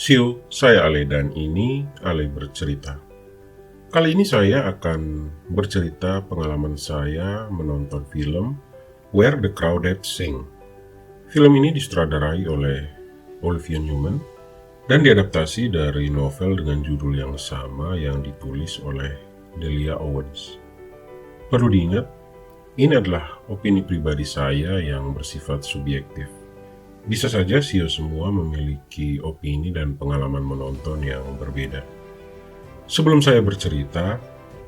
Sio, saya Ale dan ini Ale Bercerita. Kali ini saya akan bercerita pengalaman saya menonton film Where the Crawdads Sing. Film ini disutradarai oleh Olivia Newman dan diadaptasi dari novel dengan judul yang sama yang ditulis oleh Delia Owens. Perlu diingat, ini adalah opini pribadi saya yang bersifat subjektif. Bisa saja Sio semua memiliki opini dan pengalaman menonton yang berbeda. Sebelum saya bercerita,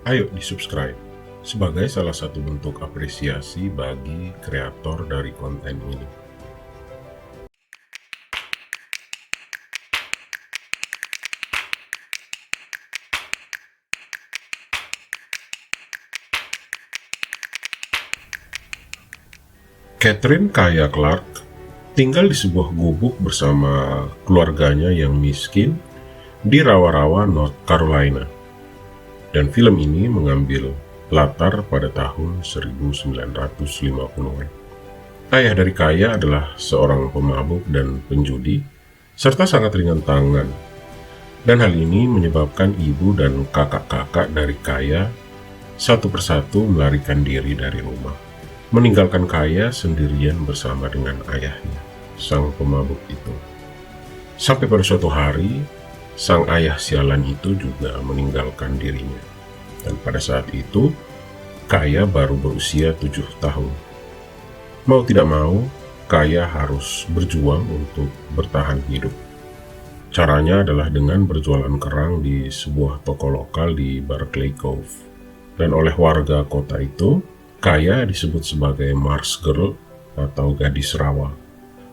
ayo di-subscribe sebagai salah satu bentuk apresiasi bagi kreator dari konten ini. Catherine Kaya Clark tinggal di sebuah gubuk bersama keluarganya yang miskin di rawa-rawa North Carolina. Dan film ini mengambil latar pada tahun 1950-an. Ayah dari Kaya adalah seorang pemabuk dan penjudi, serta sangat ringan tangan. Dan hal ini menyebabkan ibu dan kakak-kakak dari Kaya satu persatu melarikan diri dari rumah, meninggalkan Kaya sendirian bersama dengan ayahnya, sang pemabuk itu. Sampai pada suatu hari, sang ayah sialan itu juga meninggalkan dirinya. Dan pada saat itu, Kaya baru berusia 7 tahun. Mau tidak mau, Kaya harus berjuang untuk bertahan hidup. Caranya adalah dengan berjualan kerang di sebuah toko lokal di Barclay Cove. Dan oleh warga kota itu, Kaya disebut sebagai Mars Girl atau gadis rawa.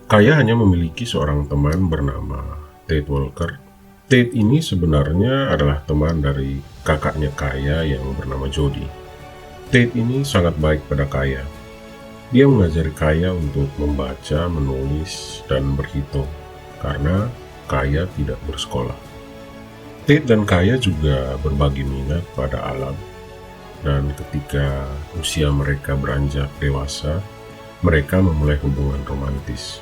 Kaya hanya memiliki seorang teman bernama Tate Walker. Tate ini sebenarnya adalah teman dari kakaknya Kaya yang bernama Jody. Tate ini sangat baik pada Kaya. Dia mengajari Kaya untuk membaca, menulis, dan berhitung karena Kaya tidak bersekolah. Tate dan Kaya juga berbagi minat pada alam. Dan ketika usia mereka beranjak dewasa, mereka memulai hubungan romantis.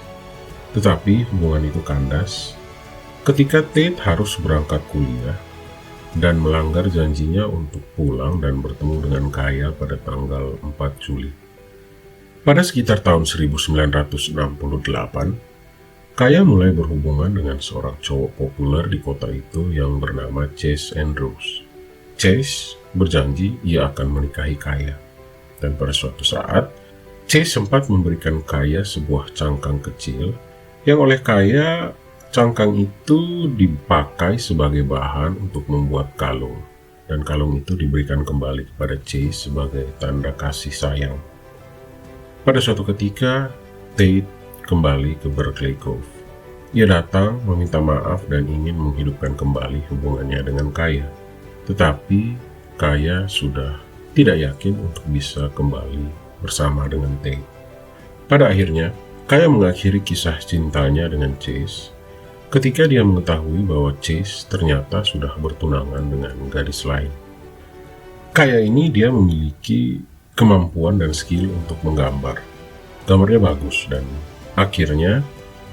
Tetapi hubungan itu kandas ketika Tate harus berangkat kuliah dan melanggar janjinya untuk pulang dan bertemu dengan Kaya pada tanggal 4 Juli. Pada sekitar tahun 1968, Kaya mulai berhubungan dengan seorang cowok populer di kota itu yang bernama Chase Andrews. Chase berjanji ia akan menikahi Kaya. Dan pada suatu saat, Chase sempat memberikan Kaya sebuah cangkang kecil yang oleh Kaya, cangkang itu dipakai sebagai bahan untuk membuat kalung. Dan kalung itu diberikan kembali kepada Chase sebagai tanda kasih sayang. Pada suatu ketika, Tate kembali ke Barclay Cove. Ia datang meminta maaf dan ingin menghidupkan kembali hubungannya dengan Kaya. Tetapi Kaya sudah tidak yakin untuk bisa kembali bersama dengan Tate. Pada akhirnya, Kaya mengakhiri kisah cintanya dengan Chase ketika dia mengetahui bahwa Chase ternyata sudah bertunangan dengan gadis lain. Kaya ini dia memiliki kemampuan dan skill untuk menggambar. Gambarnya bagus dan akhirnya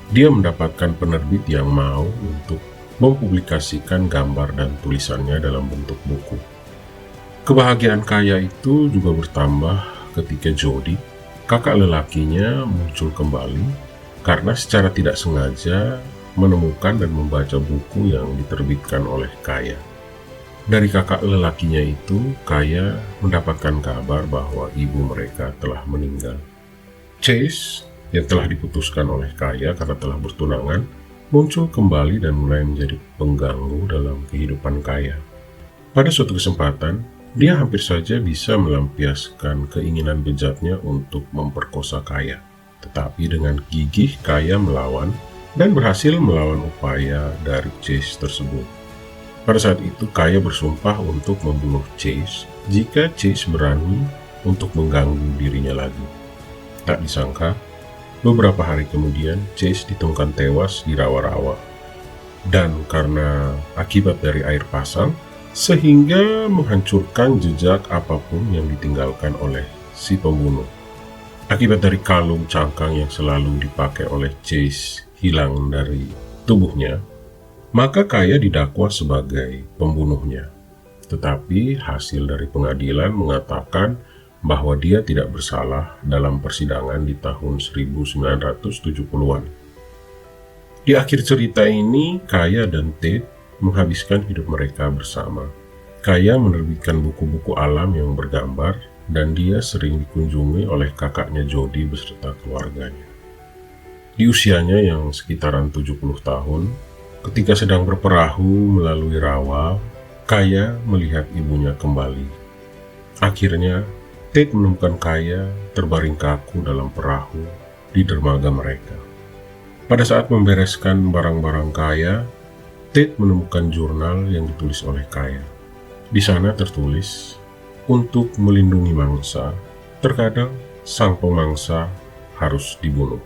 dia mendapatkan penerbit yang mau untuk mempublikasikan gambar dan tulisannya dalam bentuk buku. Kebahagiaan Kaya itu juga bertambah ketika Jody, kakak lelakinya, muncul kembali karena secara tidak sengaja menemukan dan membaca buku yang diterbitkan oleh Kaya. Dari kakak lelakinya itu, Kaya mendapatkan kabar bahwa ibu mereka telah meninggal. Chase, yang telah diputuskan oleh Kaya karena telah bertunangan, muncul kembali dan mulai menjadi pengganggu dalam kehidupan Kaya. Pada suatu kesempatan, dia hampir saja bisa melampiaskan keinginan bejatnya untuk memperkosa Kaya. Tetapi dengan gigih Kaya melawan dan berhasil melawan upaya dari Chase tersebut. Pada saat itu Kaya bersumpah untuk membunuh Chase jika Chase berani untuk mengganggu dirinya lagi. Tak disangka, beberapa hari kemudian Chase ditemukan tewas di rawa-rawa. Dan karena akibat dari air pasang, sehingga menghancurkan jejak apapun yang ditinggalkan oleh si pembunuh. Akibat dari kalung cangkang yang selalu dipakai oleh Chase hilang dari tubuhnya, Maka Kaya didakwa sebagai pembunuhnya. Tetapi hasil dari pengadilan mengatakan bahwa dia tidak bersalah dalam persidangan di tahun 1970-an. Di akhir cerita ini, Kaya dan Tate menghabiskan hidup mereka bersama. Kaya menerbitkan buku-buku alam yang bergambar, dan dia sering dikunjungi oleh kakaknya Jody beserta keluarganya. Di usianya yang sekitaran 70 tahun, ketika sedang berperahu melalui rawa, Kaya melihat ibunya kembali. Akhirnya, Tate menemukan Kaya terbaring kaku dalam perahu di dermaga mereka. Pada saat membereskan barang-barang Kaya, Tate menemukan jurnal yang ditulis oleh Kaya. Di sana tertulis, untuk melindungi mangsa, terkadang sang pemangsa harus dibunuh.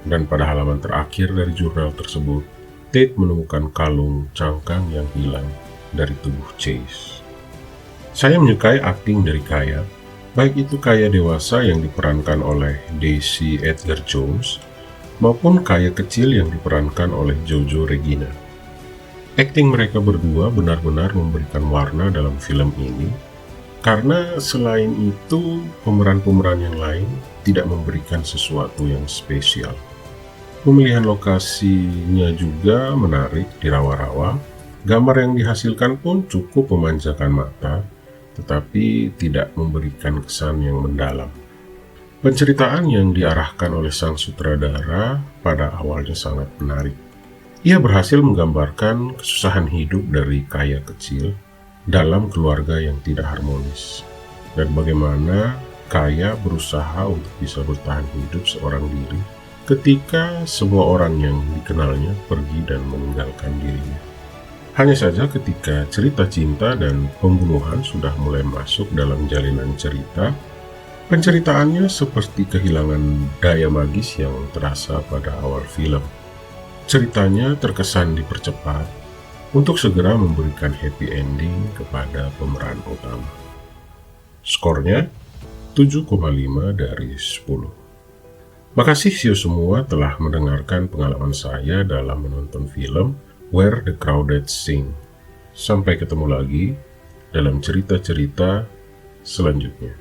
Dan pada halaman terakhir dari jurnal tersebut, Tate menemukan kalung cangkang yang hilang dari tubuh Chase. Saya menyukai akting dari Kaya, baik itu Kaya dewasa yang diperankan oleh Daisy Edgar Jones, maupun Kaya kecil yang diperankan oleh Jojo Regina. Akting mereka berdua benar-benar memberikan warna dalam film ini, karena selain itu pemeran-pemeran yang lain tidak memberikan sesuatu yang spesial. Pemilihan lokasinya juga menarik di rawa-rawa. Gambar yang dihasilkan pun cukup memanjakan mata, tetapi tidak memberikan kesan yang mendalam. Penceritaan yang diarahkan oleh sang sutradara pada awalnya sangat menarik. Ia berhasil menggambarkan kesusahan hidup dari Kaya kecil dalam keluarga yang tidak harmonis, dan bagaimana Kaya berusaha untuk bisa bertahan hidup seorang diri ketika semua orang yang dikenalnya pergi dan meninggalkan dirinya. Hanya saja ketika cerita cinta dan pembunuhan sudah mulai masuk dalam jalinan cerita, penceritaannya seperti kehilangan daya magis yang terasa pada awal film. Ceritanya terkesan dipercepat untuk segera memberikan happy ending kepada pemeran utama. Skornya 7,5 dari 10. Makasih sio semua telah mendengarkan pengalaman saya dalam menonton film Where the Crowded Sing. Sampai ketemu lagi dalam cerita-cerita selanjutnya.